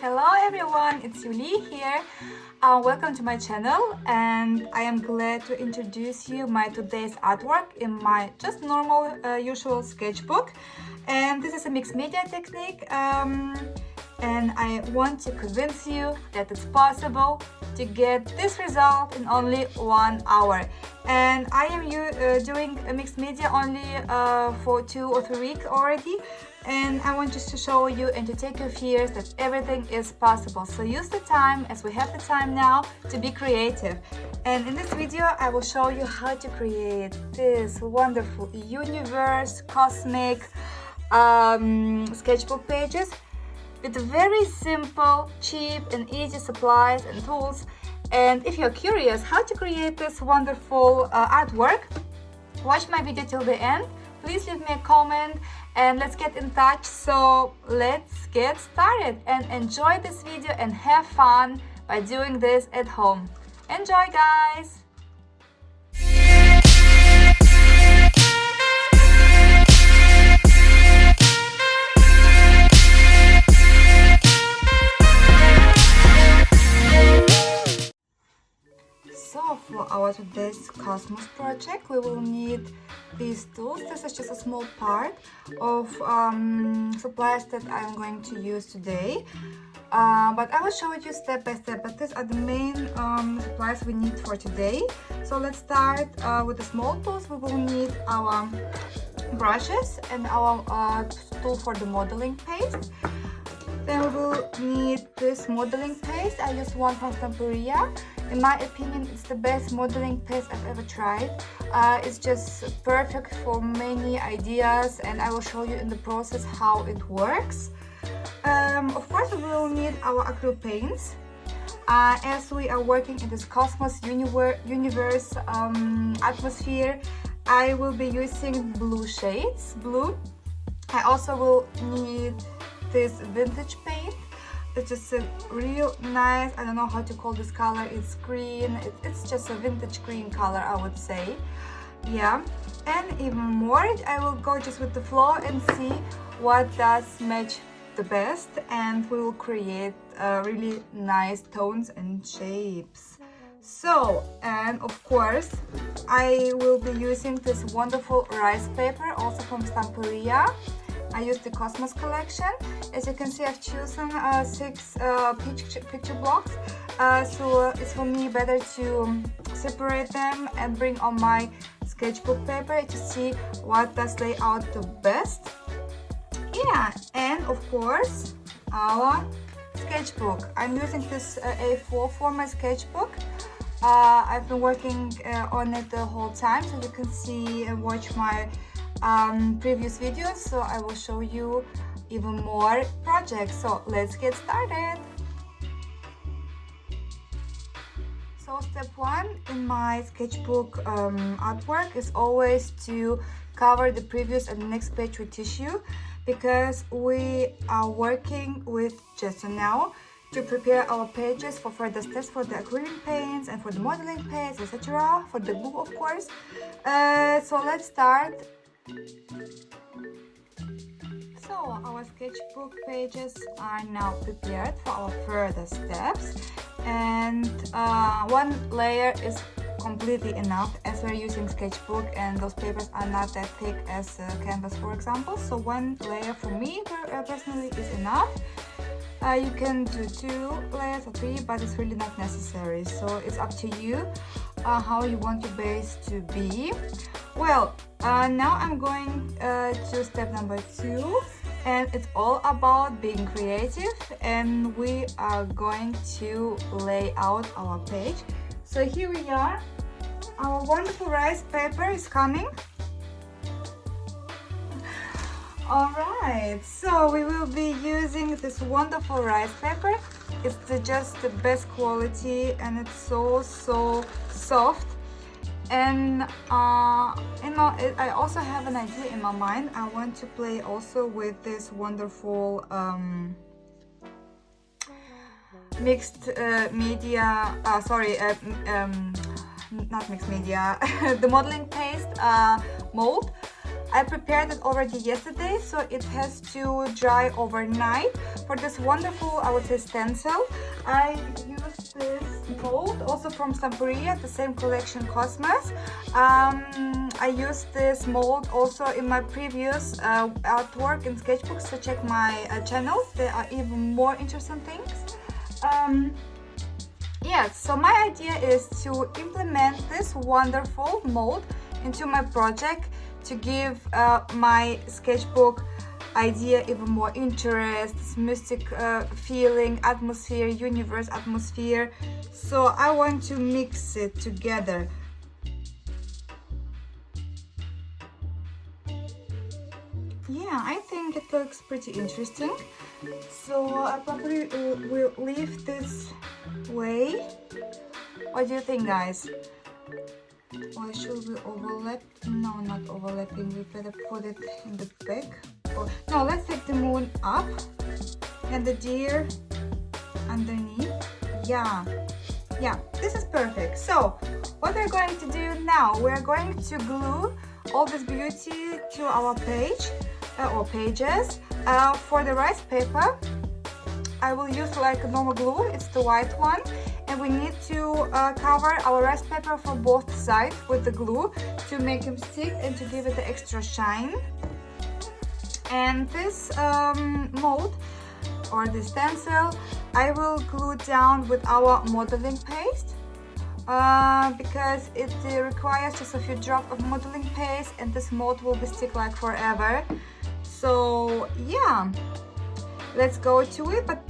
Hello everyone, it's Yullee here. Welcome to my channel, and I am glad to introduce you my today's artwork in my just normal usual sketchbook. And this is a mixed media technique, and I want to convince you that it's possible to get this result in only 1 hour. And I am doing a mixed media only for 2 or 3 weeks already, and I want just to show you and to take your fears that everything is possible. So use the time, as we have the time now, to be creative. And in this video I will show you how to create this wonderful universe, cosmic sketchbook pages with very simple, cheap and easy supplies and tools. And if you're curious how to create this wonderful artwork, watch my video till the end. Please leave me a comment and let's get in touch. So let's get started and enjoy this video and have fun by doing this at home. Enjoy, guys! So for our today's Cosmos project, we will need these tools. This is just a small part of supplies that I'm going to use today. But I will show you step by step, but these are the main supplies we need for today. So let's start with the small tools. We will need our brushes and our tool for the modeling paste. Then we will need this modeling paste. I used one from Stamperia. In my opinion, it's the best modeling paste I've ever tried. It's just perfect for many ideas, and I will show you in the process how it works. Of course, we will need our acrylic paints. As we are working in this Cosmos universe atmosphere, I will be using blue shades, blue. I also will need this vintage paint. It's just a real nice, I don't know how to call this color, it's green, it's just a vintage green color, I would say. Yeah, and even more, I will go just with the flow and see what does match the best, and we will create really nice tones and shapes. So, and of course, I will be using this wonderful rice paper, also from Stamperia. I used the Cosmos collection. As you can see, I've chosen 6 picture blocks, so it's for me better to separate them and bring on my sketchbook paper to see what does lay out the best. Yeah, and of course our sketchbook. I'm using this A4 for my sketchbook. I've been working on it the whole time, so you can see and watch my previous videos, so I will show you even more projects. So let's get started. So step 1 in my sketchbook artwork is always to cover the previous and the next page with tissue, because we are working with gesso now to prepare our pages for further steps for the acrylic paints and for the modeling paints, etc., for the glue, of course. So let's start. So our sketchbook pages are now prepared for our further steps, and one layer is completely enough, as we're using sketchbook and those papers are not that thick as canvas, for example. So one layer for me personally is enough. You can do 2 layers or 3, but it's really not necessary, so it's up to you how you want your base to be. Well, now I'm going to step number 2, and it's all about being creative, and we are going to lay out our page. So here we are, our wonderful rice paper is coming. Alright, so we will be using this wonderful rice paper. It's just the best quality, and it's so soft. And I also have an idea in my mind. I want to play also with this wonderful mixed media, not mixed media, the modeling paste mold. I prepared it already yesterday, so it has to dry overnight. For this wonderful, I would say, stencil, I used this mold also from Stamperia, the same collection Cosmos. I used this mold also in my previous artwork in Sketchbook, so check my channel, there are even more interesting things. Yes, so my idea is to implement this wonderful mold into my project to give my sketchbook idea even more interest, this mystic feeling, atmosphere, universe atmosphere. So I want to mix it together. Yeah, I think it looks pretty interesting. So I probably will leave this way. What do you think, guys? Or should we overlap? No, not overlapping. We better put it in the back. Or, no, let's take the moon up and the deer underneath. Yeah, this is perfect. So what we're going to do now, we're going to glue all this beauty to our page or pages. For the rice paper, I will use like normal glue, it's the white one, and we need to cover our rice paper from both sides with the glue to make them stick and to give it the extra shine. And this mold or the stencil, I will glue down with our modeling paste because it requires just a few drops of modeling paste, and this mold will be stick like forever. So yeah, let's go to it. But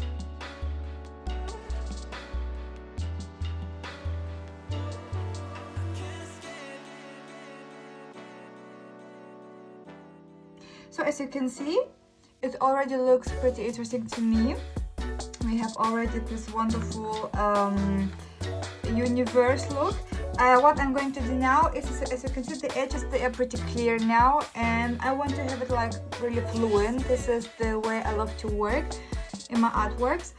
so as you can see, it already looks pretty interesting to me. We have already this wonderful universe look. What I'm going to do now is, as you can see, the edges, they are pretty clear now, and I want to have it like really fluent. This is the way I love to work in my artworks.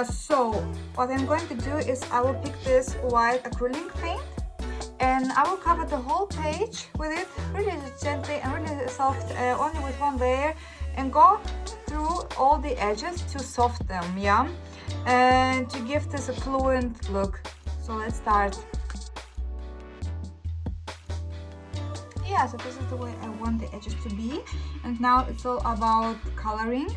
So what I'm going to do is I will pick this white acrylic paint and I will cover the whole page with it really gently and really soft, only with one layer, and go through all the edges to soften them, yeah, and to give this a fluent look. So let's start. Yeah, so this is the way I want the edges to be, and now it's all about coloring.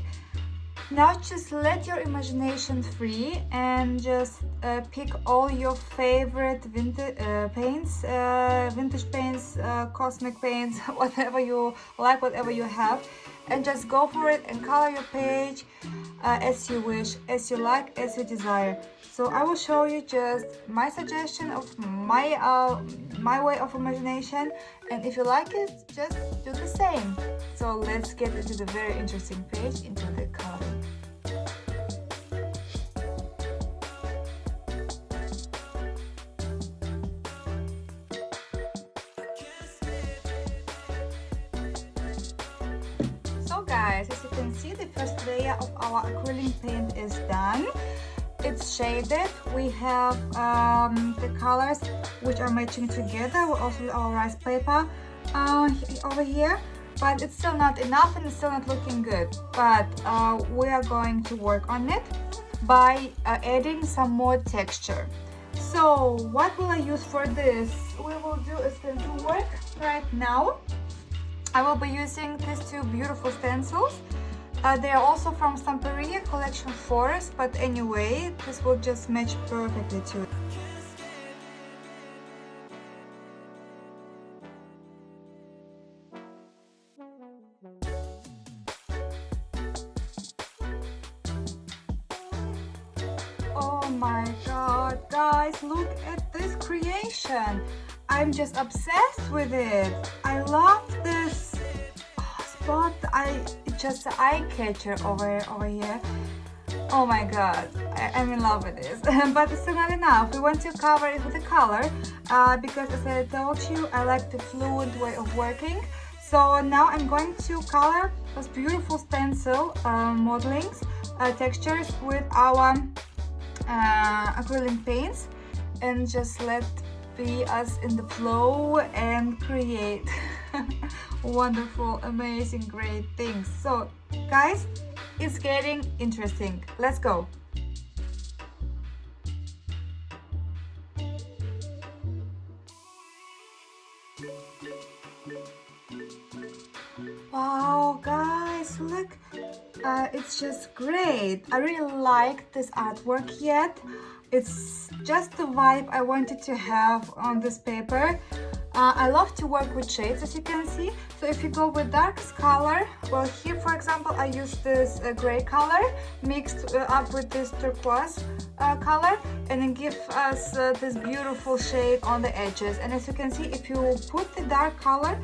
Now just let your imagination free and just pick all your favorite vintage paints, cosmic paints, whatever you like, whatever you have, and just go for it and color your page as you wish, as you like, as you desire. So I will show you just my suggestion of my way of imagination, and if you like it, just do the same. So let's get into the very interesting page, into the coloring. So guys, as you can see, the first layer of our acrylic paint is done. It's shaded. We have the colors which are matching together. We also have our rice paper over here, but it's still not enough and it's still not looking good. But we are going to work on it by adding some more texture. So what will I use for this? We will do a stencil work right now. I will be using these two beautiful stencils. They are also from Stamperia collection Forest, but anyway, this will just match perfectly to it. Oh my god, guys, look at this creation. I'm just obsessed with it. I love this spot. It's just an eye catcher over here. Oh my god, I'm in love with this. But it's still not enough. We want to cover it with a color because, as I told you, I like the fluid way of working. So now I'm going to color those beautiful stencil modelings, textures with our acrylic paints, and just let be us in the flow and create wonderful, amazing, great things. So guys, it's getting interesting. Let's go. Wow, guys, look, it's just great. I really like this artwork yet. It's just the vibe I wanted to have on this paper. I love to work with shades, as you can see. So if you go with darkest color, well, here for example I use this gray color mixed up with this turquoise color, and it gives us this beautiful shade on the edges. And as you can see, if you put the dark color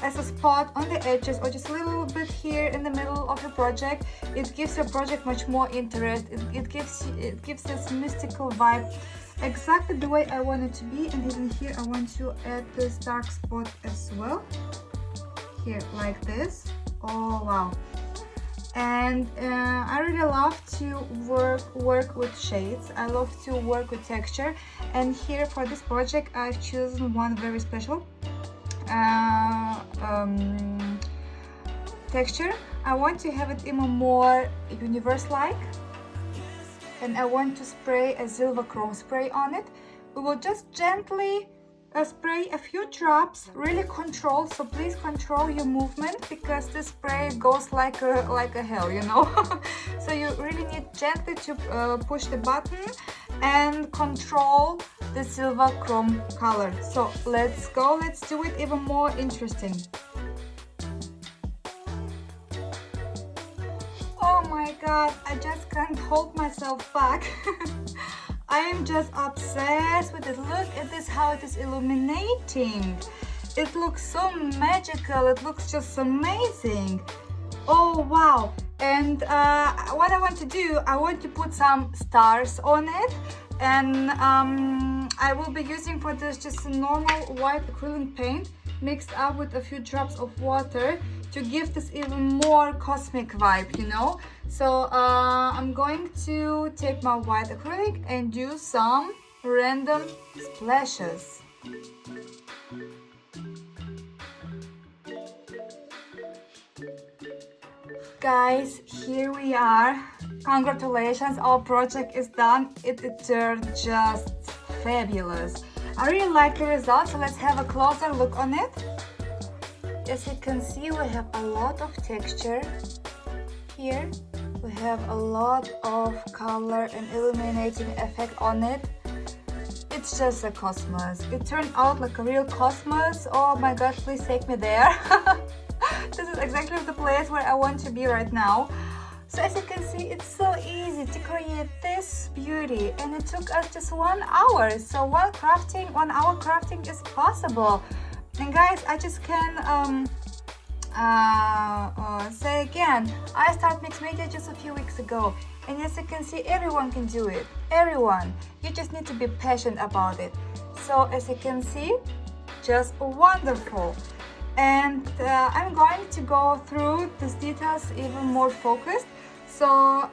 as a spot on the edges or just a little bit here in the middle of your project, it gives your project much more interest. It gives this mystical vibe, exactly the way I want it to be. And even here I want to add this dark spot as well, here like this. Oh wow. And I really love to work with shades. I love to work with texture, and here for this project I've chosen one very special texture. I want to have it even more universe-like, and I want to spray a silver chrome spray on it. We will just gently spray a few drops, really control, so please control your movement, because this spray goes like a hell, you know. So you really need gently to push the button and control the silver chrome color. So let's go, let's do it even more interesting. Oh my god, I just can't hold myself back. I am just obsessed with it. Look at this, how it is illuminating. It looks so magical, it looks just amazing. Oh wow. And what I want to do, I want to put some stars on it, and I will be using for this just a normal white acrylic paint mixed up with a few drops of water to give this even more cosmic vibe, you know. So I'm going to take my white acrylic and do some random splashes. Guys, here we are. Congratulations, our project is done. It turned just fabulous. I really like the result, so let's have a closer look on it. As you can see, we have a lot of texture here. We have a lot of color and illuminating effect on it. It's just a cosmos. It turned out like a real cosmos. Oh my gosh, please take me there. This is exactly the place where I want to be right now. So as you can see, it's so easy to create this beauty, and it took us just 1 hour. So 1 hour crafting is possible. And guys, I just can say again, I started mixed media just a few weeks ago, and as you can see, everyone can do it. Everyone. You just need to be passionate about it. So as you can see, just wonderful. And I'm going to go through these details even more focused, so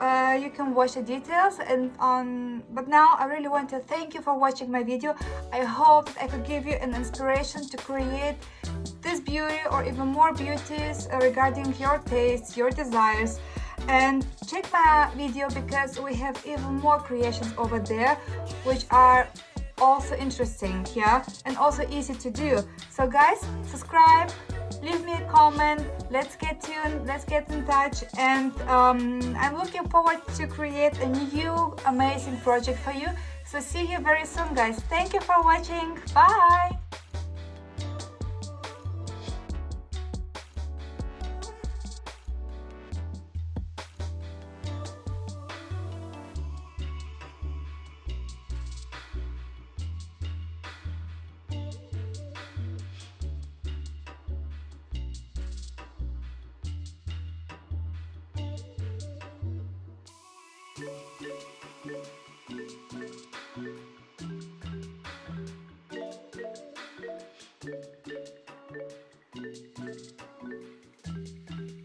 you can watch the details. But now I really want to thank you for watching my video. I hope that I could give you an inspiration to create this beauty or even more beauties regarding your tastes, your desires. And check my video, because we have even more creations over there which are also interesting, yeah, and also easy to do. So guys, subscribe, leave me a comment, let's get tuned, let's get in touch, and I'm looking forward to create a new amazing project for you. So see you very soon, guys. Thank you for watching. Bye. Thank you.